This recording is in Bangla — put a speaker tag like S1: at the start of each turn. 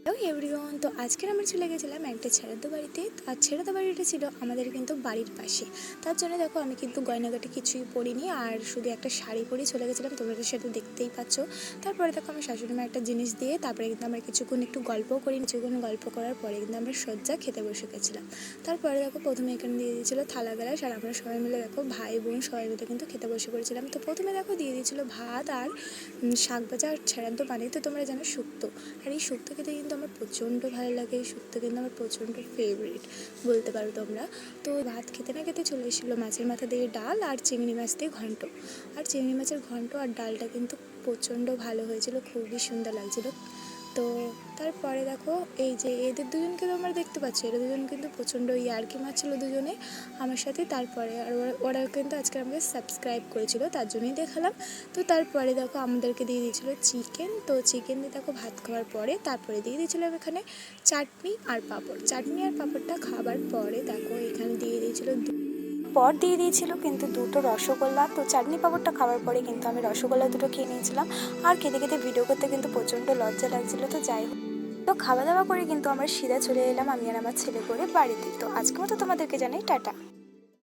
S1: হ্যালো এভরিওয়ান, তো আজকের আমরা চলে গেছিলাম একটা ছেড়াতো বাড়িতে। আর ছেড়াতো বাড়িটা ছিল আমাদের কিন্তু বাড়ির পাশে। তার জন্য দেখো আমি কিন্তু গয়নাগাটি কিছুই পরিনি, আর শুধু একটা শাড়ি পরে চলে গেছিলাম, তোমরা তো সেটা দেখতেই পাচ্ছ। তারপরে দেখো আমার শাশুড়ি মা একটা জিনিস দিয়ে তারপরে কিন্তু আমরা কিছুক্ষণ একটু গল্পও করি। কিছুক্ষণ গল্প করার পরে কিন্তু আমরা সজ্জা খেতে বসে গেছিলাম। তারপরে দেখো প্রথমে এখানে দিয়ে দিয়েছিলো থালা গ্লাস, আর আমরা সবাই মিলে দেখো ভাই বোন সবাই মিলে কিন্তু খেতে বসে পড়েছিলাম। তো প্রথমে দেখো দিয়ে দিয়েছিলো ভাত আর শাক ভাজা আর ছেড়াতো পানি। তো তোমরা জানো শুক্তো, আর এই শুক্তো খেতে কিন্তু আমার প্রচণ্ড ভালো লাগে। এই শুক্তো কিন্তু আমার প্রচণ্ড ফেভারিট বলতে পারো তোমরা। তো ভাত খেতে না খেতে চলে এসেছিলো মাছের মাথা দিয়ে ডাল আর চিংড়ি মাছ দিয়ে ঘন্ট। আর চিংড়ি মাছের ঘন্ট আর ডালটা কিন্তু প্রচণ্ড ভালো হয়েছিল, খুবই সুন্দর লাগছিলো। তো তারপরে দেখো এই যে এদের দুজনকে তোমরা দেখতে পাচ্ছ, এরা দুজন কিন্তু প্রচণ্ড ইয়ার্কি মারছিলো দুজনে আমার সাথে। তারপরে আর ওরা কিন্তু আজকে আমাকে সাবস্ক্রাইব করেছিল, তার জন্যই দেখালাম। তো তারপরে দেখো আমাদেরকে দিয়ে দিয়েছিলো চিকেন। তো চিকেন দিয়ে দেখো ভাত খাওয়ার পরে তারপরে দিয়ে দিয়েছিলো এখানে চাটনি আর পাঁপড়। চাটনি আর পাঁপড়টা খাবার পরে দেখো এখানে দিয়ে দিয়েছিল কিন্তু দুটো রসগোল্লা। তো চাটনি পাঁপড়টা খাওয়ার পরে কিন্তু আমি রসগোল্লা দুটো খেয়ে নিয়েছিলাম। আর খেতে খেতে ভিডিও করতে কিন্তু প্রচণ্ড লজ্জা লাগছিলো। তো যাই হোক, তো খাওয়া দাওয়া করে কিন্তু আমরা সিধা চলে এলাম আমি আর আমার ছেলে করে বাড়িতে। তো আজকে মতো তোমাদেরকে জানাই টাটা।